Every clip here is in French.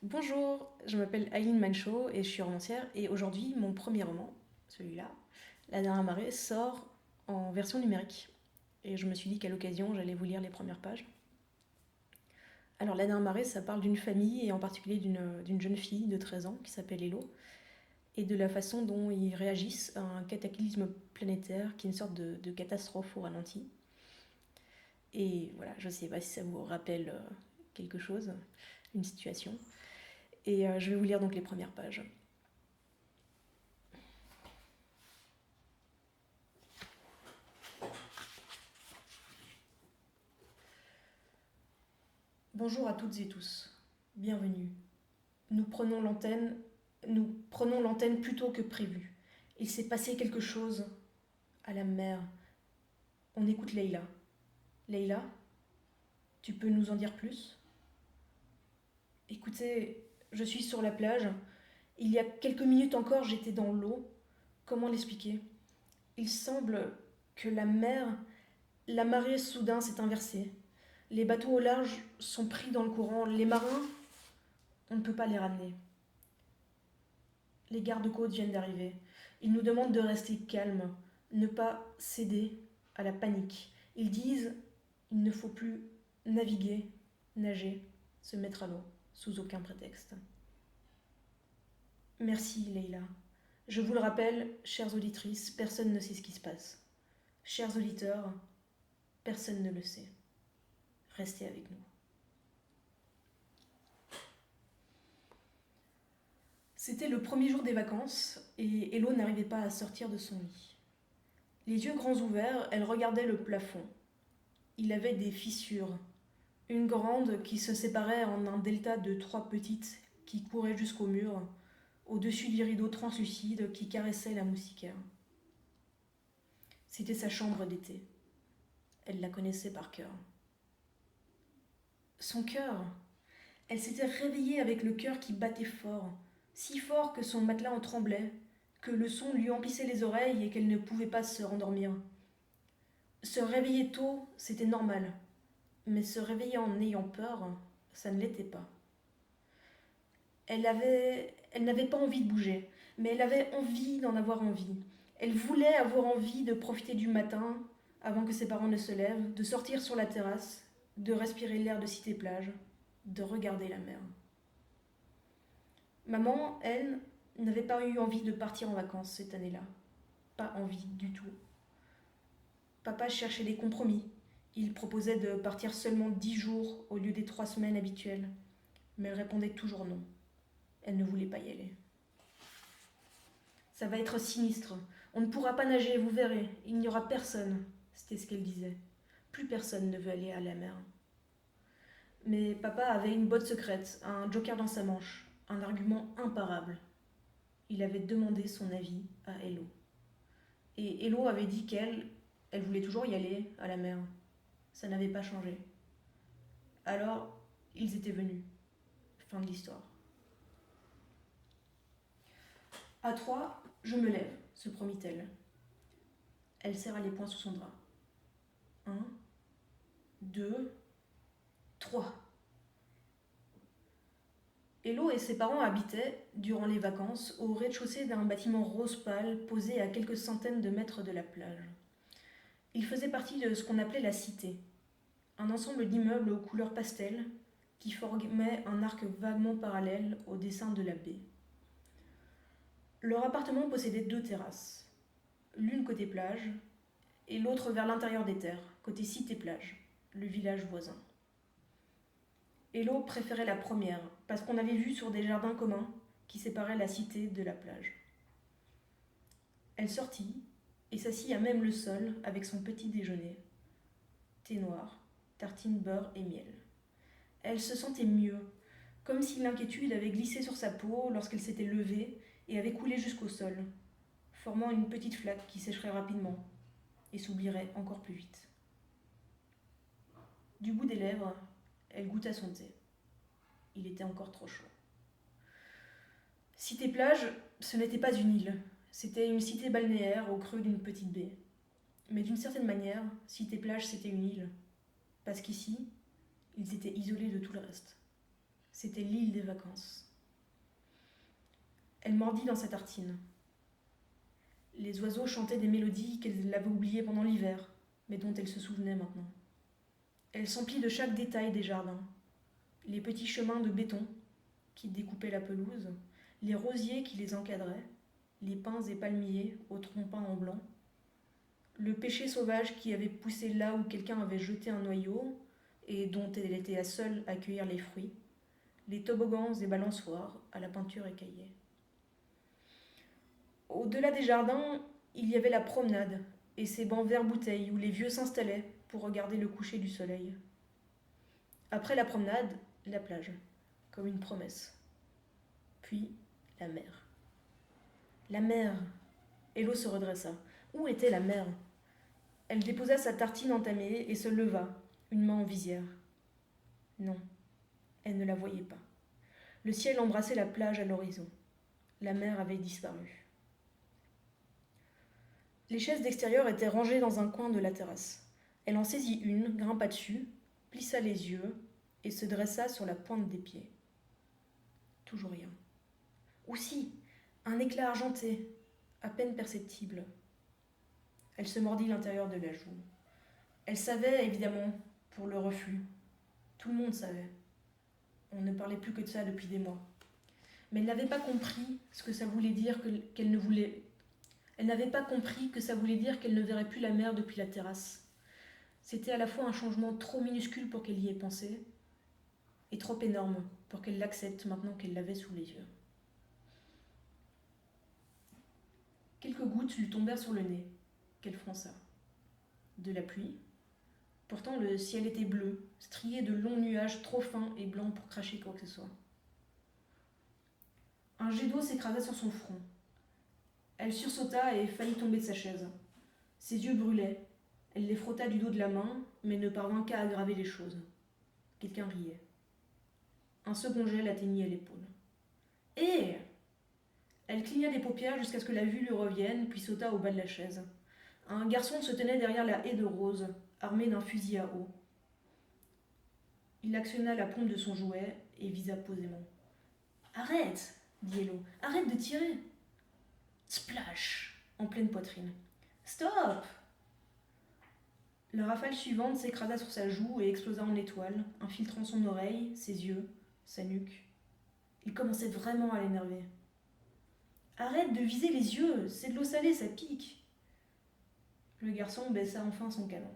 Bonjour, je m'appelle Aileen Manchot et je suis romancière et aujourd'hui mon premier roman, celui-là, La dernière marée, sort en version numérique. Et je me suis dit qu'à l'occasion j'allais vous lire les premières pages. Alors La dernière marée, ça parle d'une famille et en particulier d'une jeune fille de 13 ans qui s'appelle Hello et de la façon dont ils réagissent à un cataclysme planétaire qui est une sorte de catastrophe au ralenti. Et voilà, je sais pas si ça vous rappelle quelque chose, une situation. Et je vais vous lire donc les premières pages. Bonjour à toutes et tous. Bienvenue. Nous prenons l'antenne, nous prenons l'antenne plus tôt que prévu. Il s'est passé quelque chose à la mer. On écoute Leïla. Leïla, tu peux nous en dire plus? Écoutez, je suis sur la plage. Il y a quelques minutes encore, j'étais dans l'eau. Comment l'expliquer? Il semble que la marée soudain s'est inversée. Les bateaux au large sont pris dans le courant. Les marins, on ne peut pas les ramener. Les gardes-côtes viennent d'arriver. Ils nous demandent de rester calmes, ne pas céder à la panique. Ils disent il ne faut plus naviguer, nager, se mettre à l'eau, sous aucun prétexte. Merci, Leïla. Je vous le rappelle, chères auditrices, personne ne sait ce qui se passe. Chers auditeurs, personne ne le sait. Restez avec nous. C'était le premier jour des vacances et Hello n'arrivait pas à sortir de son lit. Les yeux grands ouverts, elle regardait le plafond. Il avait des fissures, une grande qui se séparait en un delta de trois petites qui couraient jusqu'au mur, au-dessus du rideau translucide qui caressait la moustiquaire. C'était sa chambre d'été. Elle la connaissait par cœur. Son cœur. Elle s'était réveillée avec le cœur qui battait fort, si fort que son matelas en tremblait, que le son lui emplissait les oreilles et qu'elle ne pouvait pas se rendormir. Se réveiller tôt, c'était normal, mais se réveiller en ayant peur, ça ne l'était pas. Elle n'avait pas envie de bouger, mais elle avait envie d'en avoir envie. Elle voulait avoir envie de profiter du matin, avant que ses parents ne se lèvent, de sortir sur la terrasse, de respirer l'air de cité-plage, de regarder la mer. Maman, elle, n'avait pas eu envie de partir en vacances cette année-là. Pas envie du tout. Papa cherchait des compromis. Il proposait de partir seulement 10 jours au lieu des 3 semaines habituelles. Mais elle répondait toujours non. Elle ne voulait pas y aller. Ça va être sinistre. On ne pourra pas nager, vous verrez. Il n'y aura personne. C'était ce qu'elle disait. Plus personne ne veut aller à la mer. Mais papa avait une botte secrète, un joker dans sa manche, un argument imparable. Il avait demandé son avis à Hello. Et Hello avait dit elle voulait toujours y aller à la mer. Ça n'avait pas changé. Alors, ils étaient venus. Fin de l'histoire. À 3, je me lève, se promit-elle. Elle serra les poings sous son drap. 1, 2, 3. Hello et ses parents habitaient, durant les vacances, au rez-de-chaussée d'un bâtiment rose pâle posé à quelques centaines de mètres de la plage. Il faisait partie de ce qu'on appelait la cité, un ensemble d'immeubles aux couleurs pastel qui formait un arc vaguement parallèle au dessin de la baie. Leur appartement possédait 2 terrasses, l'une côté plage et l'autre vers l'intérieur des terres, côté cité-plage, le village voisin. Hello préférait la première, parce qu'on avait vu sur des jardins communs qui séparaient la cité de la plage. Elle sortit et s'assit à même le sol avec son petit déjeuner. Thé noir, tartine beurre et miel. Elle se sentait mieux, comme si l'inquiétude avait glissé sur sa peau lorsqu'elle s'était levée et avait coulé jusqu'au sol, formant une petite flaque qui sécherait rapidement et s'oublierait encore plus vite. Du bout des lèvres, elle goûta son thé. Il était encore trop chaud. Cité-plage, ce n'était pas une île, c'était une cité balnéaire au creux d'une petite baie. Mais d'une certaine manière, Cité-plage, c'était une île, parce qu'ici, ils étaient isolés de tout le reste. C'était l'île des vacances. Elle mordit dans sa tartine. Les oiseaux chantaient des mélodies qu'elle avait oubliées pendant l'hiver, mais dont elle se souvenait maintenant. Elle s'emplit de chaque détail des jardins. Les petits chemins de béton qui découpaient la pelouse, les rosiers qui les encadraient, les pins et palmiers aux troncs peints en blanc, le pêcher sauvage qui avait poussé là où quelqu'un avait jeté un noyau et dont elle était seule à cueillir les fruits, les toboggans et balançoires à la peinture écaillée. Au-delà des jardins, il y avait la promenade et ces bancs verts-bouteilles où les vieux s'installaient pour regarder le coucher du soleil. Après la promenade, la plage, comme une promesse. Puis, la mer. La mer. Hello se redressa. Où était la mer? Elle déposa sa tartine entamée et se leva, une main en visière. Non, elle ne la voyait pas. Le ciel embrassait la plage à l'horizon. La mer avait disparu. Les chaises d'extérieur étaient rangées dans un coin de la terrasse. Elle en saisit une, grimpa dessus, plissa les yeux et se dressa sur la pointe des pieds. Toujours rien. Ou si, un éclat argenté, à peine perceptible. Elle se mordit l'intérieur de la joue. Elle savait, évidemment, pour le reflux. Tout le monde savait. On ne parlait plus que de ça depuis des mois. Mais elle n'avait pas compris ce que ça voulait dire qu'elle ne voulait. Elle n'avait pas compris que ça voulait dire qu'elle ne verrait plus la mer depuis la terrasse. C'était à la fois un changement trop minuscule pour qu'elle y ait pensé, et trop énorme pour qu'elle l'accepte maintenant qu'elle l'avait sous les yeux. Quelques gouttes lui tombèrent sur le nez, qu'elle fronça. De la pluie. Pourtant, le ciel était bleu, strié de longs nuages trop fins et blancs pour cracher quoi que ce soit. Un jet d'eau s'écrasa sur son front. Elle sursauta et faillit tomber de sa chaise. Ses yeux brûlaient. Elle les frotta du dos de la main, mais ne parvint qu'à aggraver les choses. Quelqu'un riait. Un second gel atteignit l'épaule. « Hé !» Elle cligna des paupières jusqu'à ce que la vue lui revienne, puis sauta au bas de la chaise. Un garçon se tenait derrière la haie de roses, armé d'un fusil à eau. Il actionna la pompe de son jouet et visa posément. « Arrête !» dit Hello. « Arrête de tirer !» Splash en pleine poitrine. « Stop !» La rafale suivante s'écrasa sur sa joue et explosa en étoiles, infiltrant son oreille, ses yeux, sa nuque. Il commençait vraiment à l'énerver. « Arrête de viser les yeux, c'est de l'eau salée, ça pique !» Le garçon baissa enfin son canon.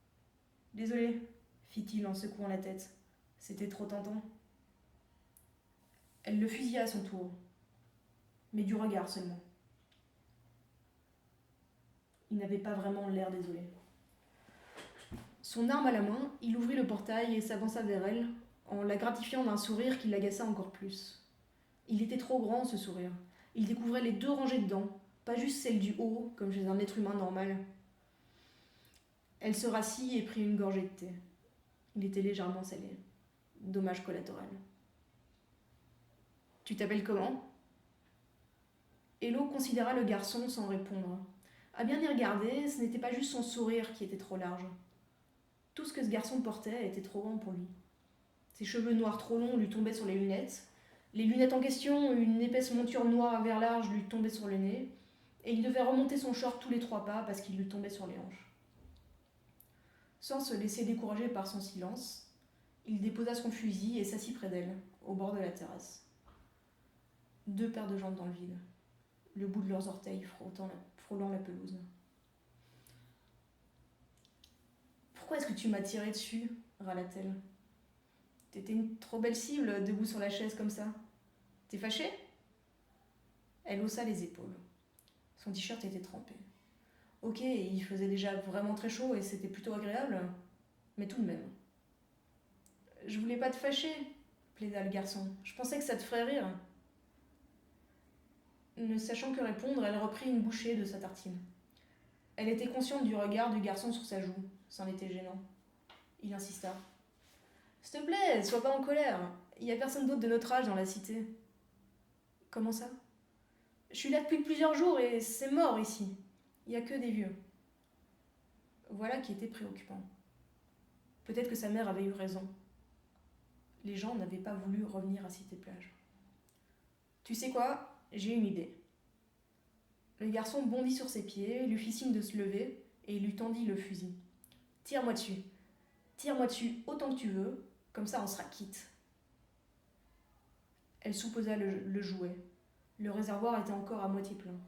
« Désolé, fit-il en secouant la tête. C'était trop tentant. » Elle le fusilla à son tour, mais du regard seulement. Il n'avait pas vraiment l'air désolé. Son arme à la main, il ouvrit le portail et s'avança vers elle, en la gratifiant d'un sourire qui l'agaça encore plus. Il était trop grand, ce sourire. Il découvrait les 2 rangées de dents, pas juste celle du haut, comme chez un être humain normal. Elle se rassit et prit une gorgée de thé. Il était légèrement salé. Dommage collatéral. « Tu t'appelles comment ?» Hello considéra le garçon sans répondre. À bien y regarder, ce n'était pas juste son sourire qui était trop large. Tout ce que ce garçon portait était trop grand pour lui. Ses cheveux noirs trop longs lui tombaient sur les lunettes. Les lunettes en question, une épaisse monture noire à verre large lui tombait sur le nez. Et il devait remonter son short tous les 3 pas parce qu'il lui tombait sur les hanches. Sans se laisser décourager par son silence, il déposa son fusil et s'assit près d'elle, au bord de la terrasse. 2 paires de jambes dans le vide, le bout de leurs orteils frôlant la pelouse. « Pourquoi est-ce que tu m'as tiré dessus ?» râla-t-elle. « T'étais une trop belle cible, debout sur la chaise comme ça. T'es fâchée ?» Elle haussa les épaules. Son t-shirt était trempé. Ok, il faisait déjà vraiment très chaud et c'était plutôt agréable, mais tout de même. « Je voulais pas te fâcher, » plaida le garçon. « Je pensais que ça te ferait rire. » Ne sachant que répondre, elle reprit une bouchée de sa tartine. Elle était consciente du regard du garçon sur sa joue. C'en était gênant. Il insista. « S'il te plaît, sois pas en colère. Il y a personne d'autre de notre âge dans la cité. »« Comment ça ? Je suis là depuis plusieurs jours et c'est mort ici. Il y a que des vieux. » Voilà qui était préoccupant. Peut-être que sa mère avait eu raison. Les gens n'avaient pas voulu revenir à Cité-Plage. Tu sais quoi? J'ai une idée. Le garçon bondit sur ses pieds, lui fit signe de se lever et lui tendit le fusil. Tire-moi dessus. Tire-moi dessus autant que tu veux, comme ça on sera quitte. Elle souposa le jouet. Le réservoir était encore à moitié plein.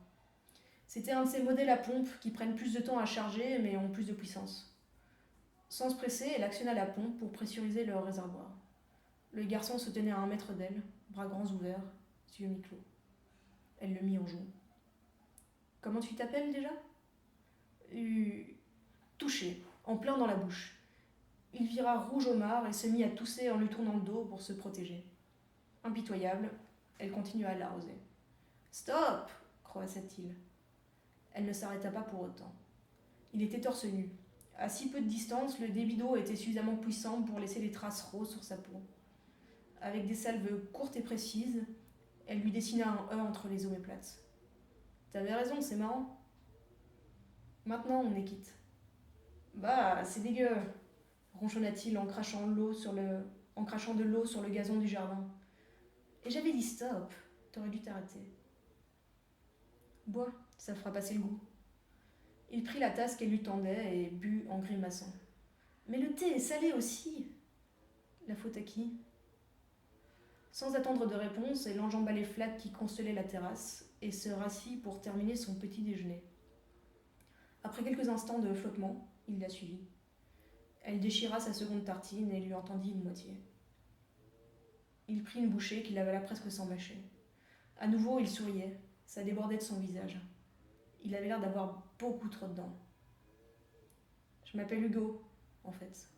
C'était un de ces modèles à pompe qui prennent plus de temps à charger mais ont plus de puissance. Sans se presser, elle actionna la pompe pour pressuriser le réservoir. Le garçon se tenait à 1 mètre d'elle, bras grands ouverts, yeux mi-clos. Elle le mit en joue. Comment tu t'appelles déjà? Touché, en plein dans la bouche. Il vira rouge au marc et se mit à tousser en lui tournant le dos pour se protéger. Impitoyable, elle continua à l'arroser. Stop! Croassa-t-il. Elle ne s'arrêta pas pour autant. Il était torse nu. À si peu de distance, le débit d'eau était suffisamment puissant pour laisser des traces roses sur sa peau. Avec des salves courtes et précises, elle lui dessina un E entre les omoplates. T'avais raison, c'est marrant. Maintenant, on est quitte. Bah, c'est dégueu, ronchonna-t-il en crachant de l'eau sur le gazon du jardin. Et j'avais dit stop, t'aurais dû t'arrêter. Bois, ça fera passer le goût. Il prit la tasse qu'elle lui tendait et but en grimaçant. Mais le thé est salé aussi. La faute à qui? Sans attendre de réponse, elle enjamba les flaques qui constellaient la terrasse et se rassit pour terminer son petit déjeuner. Après quelques instants de flottement, il la suivit. Elle déchira sa seconde tartine et lui en tendit une moitié. Il prit une bouchée qu'il avala presque sans mâcher. À nouveau, il souriait. Ça débordait de son visage. Il avait l'air d'avoir beaucoup trop de dents. Je m'appelle Hugo, en fait.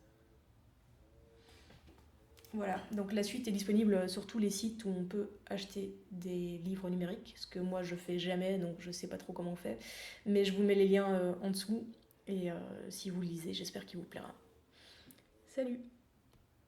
Voilà, donc la suite est disponible sur tous les sites où on peut acheter des livres numériques, ce que moi je fais jamais, donc je sais pas trop comment on fait. Mais je vous mets les liens en dessous, et si vous le lisez, j'espère qu'il vous plaira. Salut!